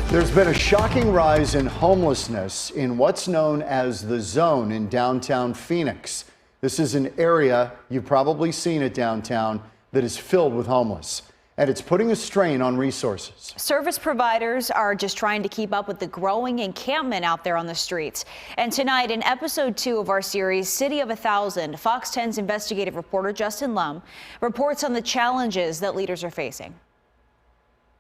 There's been a shocking rise in homelessness in what's known as the Zone in downtown Phoenix. This is an area you've probably seen it downtown that is filled with homeless, and it's putting a strain on resources. Service providers are just trying to keep up with the growing encampment out there on the streets. And tonight, in episode 2 of our series, City of 1,000, Fox 10's investigative reporter Justin Lum reports on the challenges that leaders are facing.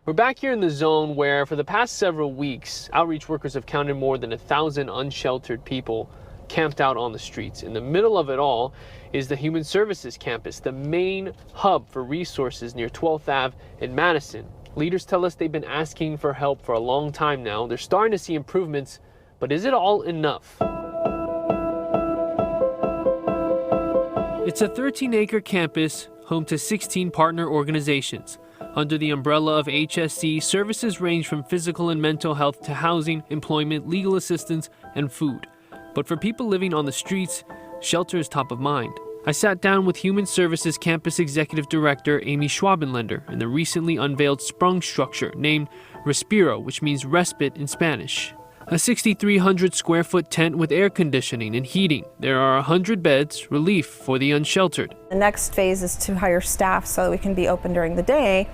We're back here in the Zone where for the past several weeks, outreach workers have counted more than 1,000 unsheltered people camped out on the streets. In the middle of it all is the Human Services Campus, the main hub for resources near 12th Ave in Madison. Leaders tell us they've been asking for help for a long time now. They're starting to see improvements, but is it all enough? It's a 13-acre campus home to 16 partner organizations. Under the umbrella of HSC, services range from physical and mental health to housing, employment, legal assistance, and food. But for people living on the streets, shelter is top of mind. I sat down with Human Services Campus Executive Director Amy Schwabenlender in the recently unveiled sprung structure named Respiro, which means respite in Spanish. A 6,300 square foot tent with air conditioning and heating. There are 100 beds, relief for the unsheltered. The next phase is to hire staff so that we can be open during the day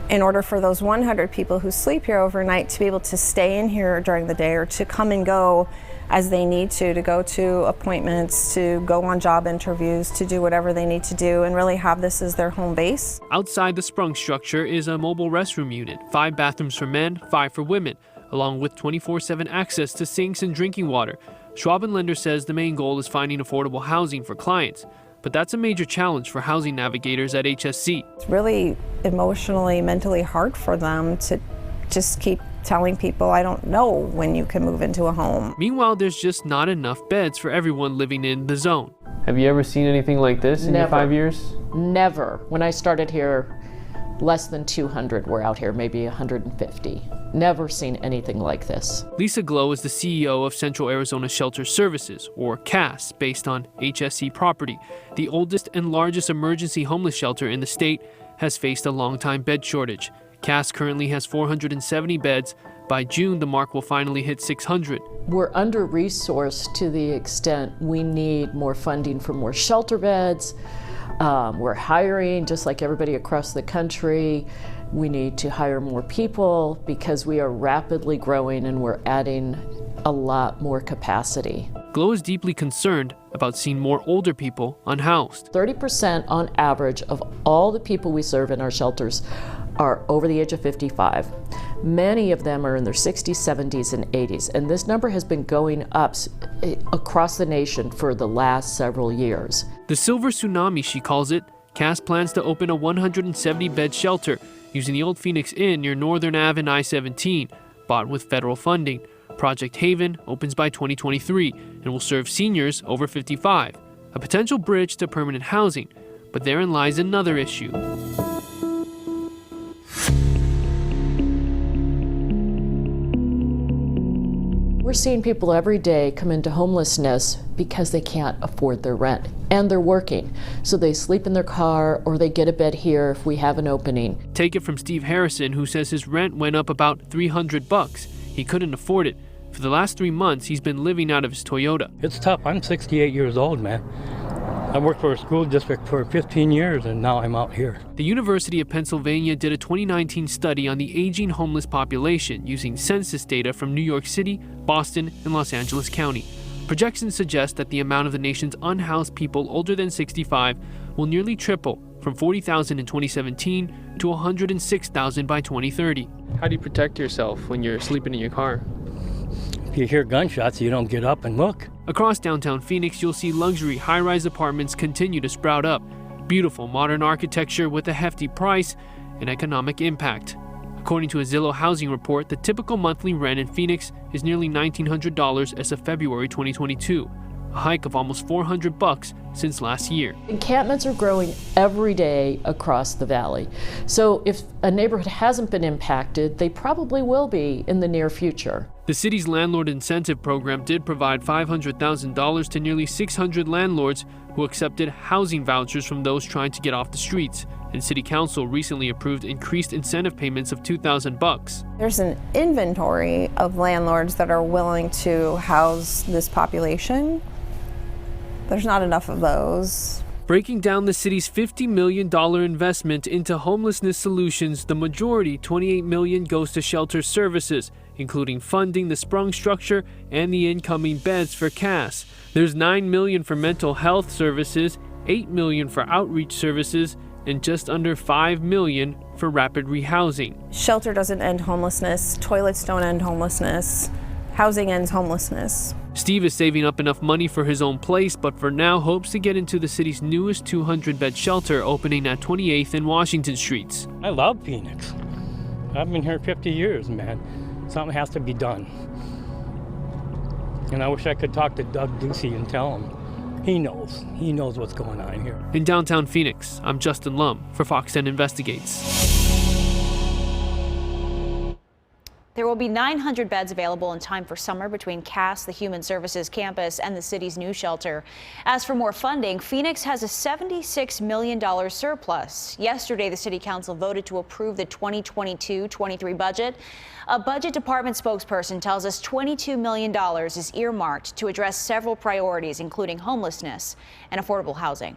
in order for those 100 people who sleep here overnight to be able to stay in here during the day or to come and go as they need to go to appointments, to go on job interviews, to do whatever they need to do and really have this as their home base. Outside the sprung structure is a mobile restroom unit, 5 bathrooms for men, 5 for women, along with 24/7 access to sinks and drinking water. Schwabenlender says the main goal is finding affordable housing for clients, but that's a major challenge for housing navigators at HSC. It's really emotionally, mentally hard for them to just keep telling people, I don't know when you can move into a home. Meanwhile, there's just not enough beds for everyone living in the Zone. Have you ever seen anything like this in your 5 years? Never. When I started here, less than 200 were out here, maybe 150. Never seen anything like this. Lisa Glow is the CEO of Central Arizona Shelter Services, or CAS, based on HSC property. The oldest and largest emergency homeless shelter in the state has faced a long-time bed shortage. CAS currently has 470 beds. By June, the mark will finally hit 600. We're under-resourced to the extent we need more funding for more shelter beds. We're hiring, just like everybody across the country. We need to hire more people because we are rapidly growing and we're adding a lot more capacity. Glow is deeply concerned about seeing more older people unhoused. 30% on average of all the people we serve in our shelters are over the age of 55. Many of them are in their 60s, 70s, and 80s, and this number has been going up across the nation for the last several years. The Silver Tsunami, she calls it. CAS plans to open a 170-bed shelter using the old Phoenix Inn near Northern Ave and I-17, bought with federal funding. Project Haven opens by 2023 and will serve seniors over 55, a potential bridge to permanent housing. But therein lies another issue. We're seeing people every day come into homelessness because they can't afford their rent and they're working. So they sleep in their car or they get a bed here if we have an opening. Take it from Steve Harrison, who says his rent went up about $300. He couldn't afford it. For the last 3 months, he's been living out of his Toyota. It's tough. I'm 68 years old, man. I worked for a school district for 15 years and now I'm out here. The University of Pennsylvania did a 2019 study on the aging homeless population using census data from New York City, Boston, and Los Angeles County. Projections suggest that the amount of the nation's unhoused people older than 65 will nearly triple from 40,000 in 2017 to 106,000 by 2030. How do you protect yourself when you're sleeping in your car? If you hear gunshots, you don't get up and look. Across downtown Phoenix, you'll see luxury high-rise apartments continue to sprout up. Beautiful modern architecture with a hefty price and economic impact. According to a Zillow housing report, the typical monthly rent in Phoenix is nearly $1,900 as of February 2022, a hike of almost $400 since last year. Encampments are growing every day across the valley. So if a neighborhood hasn't been impacted, they probably will be in the near future. The city's landlord incentive program did provide $500,000 to nearly 600 landlords who accepted housing vouchers from those trying to get off the streets. And City Council recently approved increased incentive payments of $2,000. There's an inventory of landlords that are willing to house this population. There's not enough of those. Breaking down the city's $50 million investment into homelessness solutions, the majority, $28 million, goes to shelter services, including funding the sprung structure and the incoming beds for CAS. There's $9 million for mental health services, $8 million for outreach services, and just under $5 million for rapid rehousing. Shelter doesn't end homelessness. Toilets don't end homelessness. Housing ends homelessness. Steve is saving up enough money for his own place, but for now hopes to get into the city's newest 200-bed shelter opening at 28th and Washington Streets. I love Phoenix. I've been here 50 years, man. Something has to be done. And I wish I could talk to Doug Ducey and tell him. He knows what's going on here. In downtown Phoenix, I'm Justin Lum for Fox 10 Investigates. There will be 900 beds available in time for summer between CAS, the Human Services Campus, and the city's new shelter. As for more funding, Phoenix has a $76 million surplus. Yesterday, the City Council voted to approve the 2022-23 budget. A Budget Department spokesperson tells us $22 million is earmarked to address several priorities, including homelessness and affordable housing.